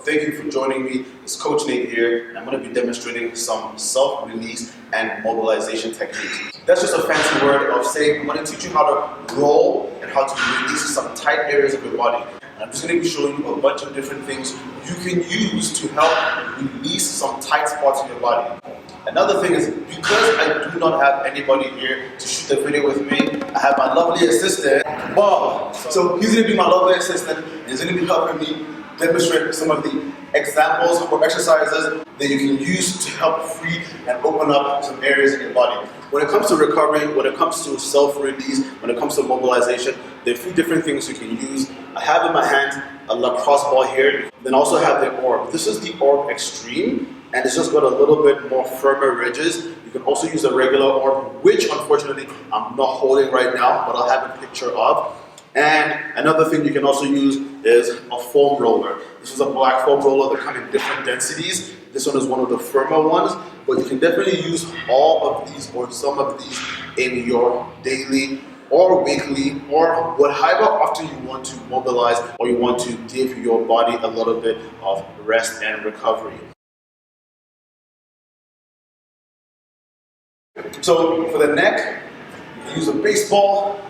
Thank you for joining me. It's Coach Nate here, and I'm going to be demonstrating some self-release and mobilization techniques. That's just a fancy word of saying I'm going to teach you how to roll and how to release some tight areas of your body. And I'm just going to be showing you a bunch of different things you can use to help release some tight spots in your body. Another thing is, because I do not have anybody here to shoot the video with me, I have my lovely assistant, Bob. So he's going to be my lovely assistant, and he's going to be helping me demonstrate some of the examples or exercises that you can use to help free and open up some areas in your body. When it comes to recovery, when it comes to self-release, when it comes to mobilization, there are a few different things you can use. I have in my hand a lacrosse ball here, then also have the orb. This is the orb extreme, and it's just got a little bit more firmer ridges. You can also use a regular orb, which unfortunately I'm not holding right now, but I'll have a picture of. And another thing you can also use is a foam roller. This is a black foam roller that comes in different densities. This one is one of the firmer ones, but you can definitely use all of these or some of these in your daily or weekly or however often you want to mobilize or you want to give your body a little bit of rest and recovery. So for the neck, you can use a baseball,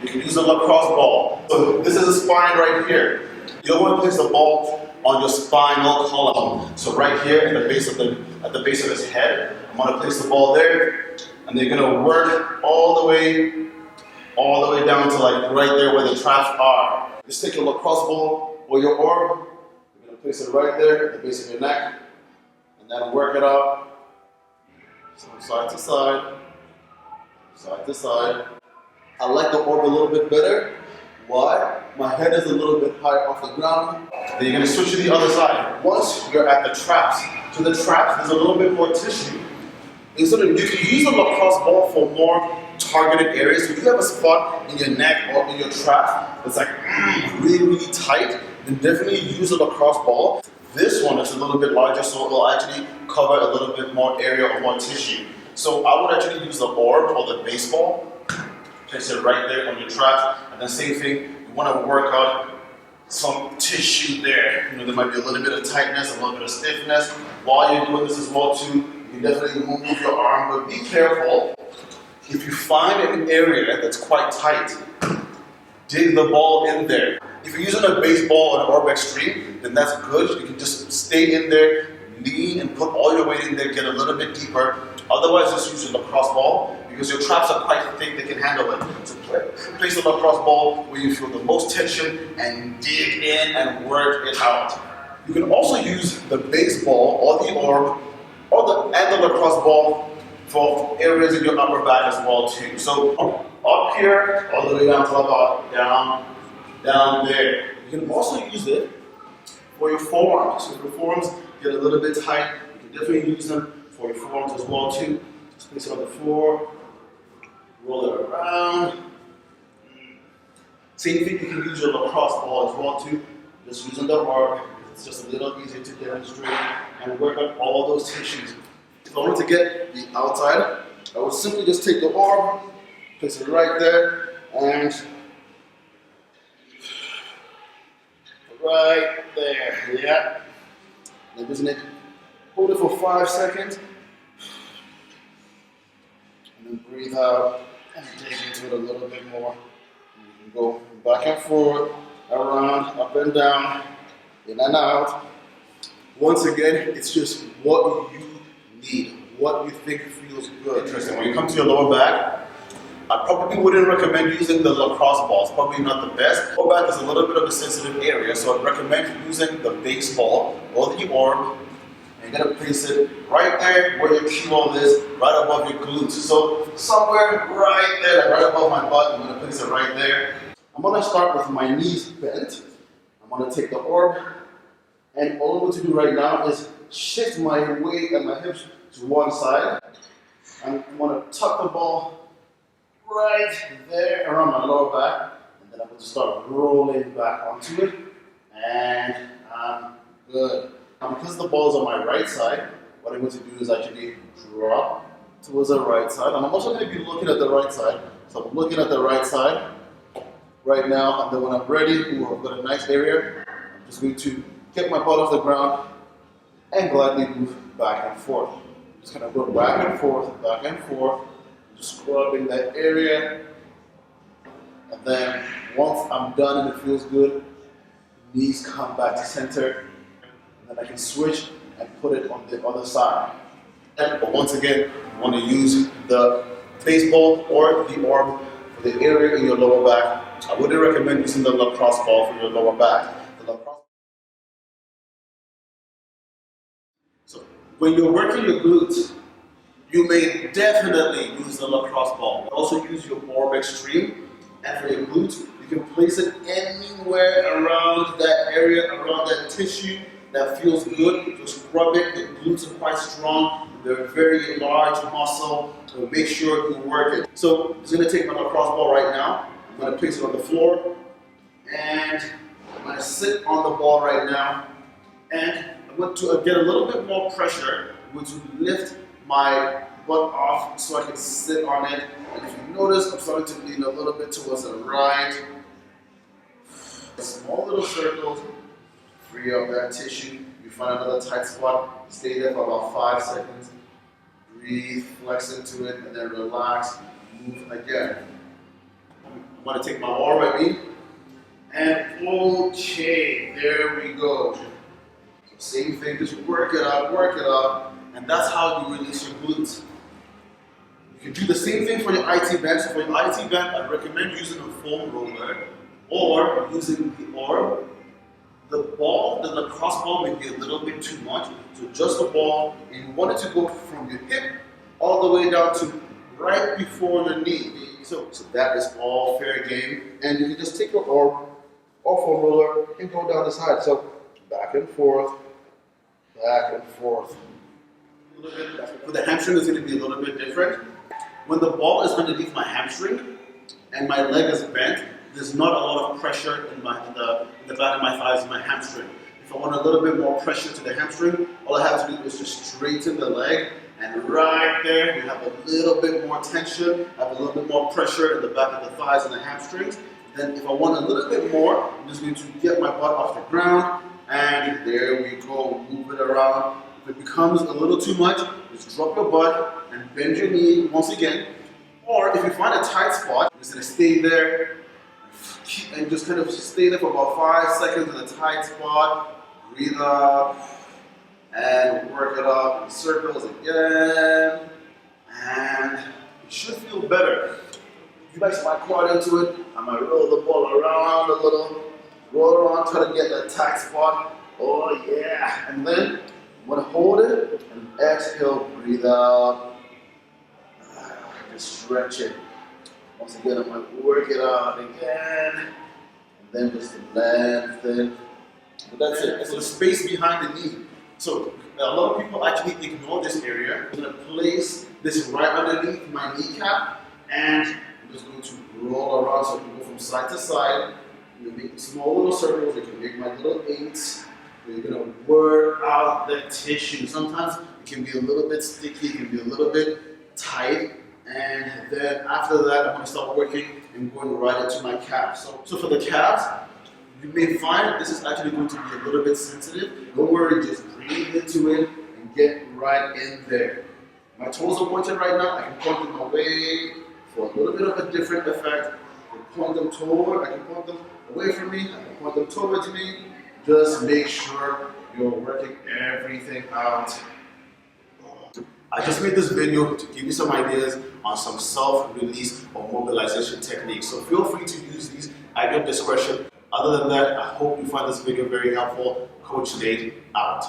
you can use a lacrosse ball. So this is a spine right here. You don't want to place the ball on your spinal column. So right here at the base of his head, I'm going to place the ball there, and they're going to work all the way down to like right there where the traps are. Just take your lacrosse ball or your orb, you're going to place it right there at the base of your neck, and then work it out. So side to side, side to side. I like the orb a little bit better. Why? My head is a little bit high off the ground. Then you're going to switch to the other side. Once you're at the traps, so the traps, there's a little bit more tissue. You can use a lacrosse ball for more targeted areas. So if you have a spot in your neck or in your trap that's like really, really tight, then definitely use a lacrosse ball. This one is a little bit larger, so it will actually cover a little bit more area or more tissue. So I would actually use the orb or the baseball. Place it right there on your traps, and then same thing, you want to work out some tissue there. There might be a little bit of tightness, a little bit of stiffness. While you're doing this as well too, you can definitely move your arm, but be careful. If you find an area that's quite tight, dig the ball in there. If you're using a baseball or an orb extreme, then that's good. You can just stay in there, lean and put all your weight in there, get a little bit deeper. Otherwise, just use your lacrosse ball because your traps are quite thick, they can handle it. So place the lacrosse ball where you feel the most tension and dig in and work it out. You can also use the baseball or the orb and the lacrosse ball for areas in your upper back as well too. So up here, all the way down to about down there. You can also use it for your forearms. So if your forearms get a little bit tight, you can definitely use them for your forearms as well too. Just place it on the floor, roll it around. Same thing, you can use your lacrosse ball as well too. Just using the orb, it's just a little easier to demonstrate and work on all those tissues. If I wanted to get the outside, I would simply just take the orb, place it right there, and right there, yeah. Now just hold it for 5 seconds, and then breathe out and dig into it a little bit more. You can go back and forth, around, up and down, in and out. Once again, it's just what you need, what you think feels good. Interesting. When you come to your lower back, I probably wouldn't recommend using the lacrosse ball. It's probably not the best. Lower back is a little bit of a sensitive area, so I'd recommend using the baseball or the orb. And you're going to place it right there where your cue ball is, right above your glutes. So somewhere right there, right above my butt, I'm going to place it right there. I'm going to start with my knees bent. I'm going to take the orb, and all I'm going to do right now is shift my weight and my hips to one side. I'm going to tuck the ball right there around my lower back, and then I'm going to start rolling back onto it, and I'm good. Now because the ball is on my right side, what I'm going to do is actually drop towards the right side, and I'm also going to be looking at the right side. So I'm looking at the right side right now, and then when I'm ready, I've got a nice area, I'm just going to get my butt off the ground, and gladly move back and forth. Just kind of go back and forth, just scrubbing that area. And then once I'm done and it feels good, knees come back to center. And then I can switch and put it on the other side. But once again, you want to use the baseball or the arm for the area in your lower back. I wouldn't recommend using the lacrosse ball for your lower back. So when you're working your glutes, you may definitely use the lacrosse ball. Also use your orb extreme, and for your glutes, you can place it anywhere around that area, around that tissue that feels good. Just rub it. The glutes are quite strong. They're a very large muscle, so make sure you work it. So I'm just going to take my lacrosse ball right now. I'm going to place it on the floor, and I'm going to sit on the ball right now, and I'm going to get a little bit more pressure. I'm going to lift my butt off so I can sit on it. And if you notice, I'm starting to lean a little bit towards the right. Small little circles, free up that tissue. You find another tight spot, stay there for about 5 seconds. Breathe, flex into it, and then relax, move again. I'm going to take my arm at me, and okay, there we go. So same thing, just work it up, and that's how you release your glutes. You can do the same thing for your IT band. So for your IT band, I recommend using a foam roller or using the arm. The ball, the lacrosse ball may be a little bit too much, so just the ball, and you want it to go from your hip all the way down to right before your knee. So that is all fair game, and you can just take your arm off a roller and go down the side. So back and forth, back and forth. A little bit. For the hamstring, it's going to be a little bit different. When the ball is underneath my hamstring and my leg is bent, there's not a lot of pressure in the back of my thighs and my hamstring. If I want a little bit more pressure to the hamstring, all I have to do is just straighten the leg, and right there you have a little bit more tension, have a little bit more pressure in the back of the thighs and the hamstrings. Then if I want a little bit more, I'm just going to get my butt off the ground, and there we go, move it around. If it becomes a little too much, just drop your butt and bend your knee once again. Or if you find a tight spot, you're just going to stay there and just kind of stay there for about 5 seconds in a tight spot. Breathe up and work it up in circles again. And it should feel better. If you place my quad into it, I might roll the ball around a little, roll around, try to get that tight spot. Oh yeah. And then I'm going to hold it and exhale, breathe out. Just stretch it. Once again, I might work it out again, and then just lengthen. But that's it. So the space behind the knee. So a lot of people actually ignore this area. I'm going to place this right underneath my kneecap, and I'm just going to roll around so I can go from side to side. You make small little circles. You can make my little 8s. You're going to work out the tissue. Sometimes it can be a little bit sticky, it can be a little bit tight. And then after that, I'm going to start working and going right into my calves. So for the calves, you may find this is actually going to be a little bit sensitive. Don't worry, just breathe into it and get right in there. My toes are pointed right now. I can point them away for a little bit of a different effect. I can point them toward, I can point them away from me, I can point them towards me. Just make sure you're working everything out. I just made this video to give you some ideas on some self-release or mobilization techniques. So feel free to use these at your discretion. Other than that, I hope you find this video very helpful. Coach Nate out.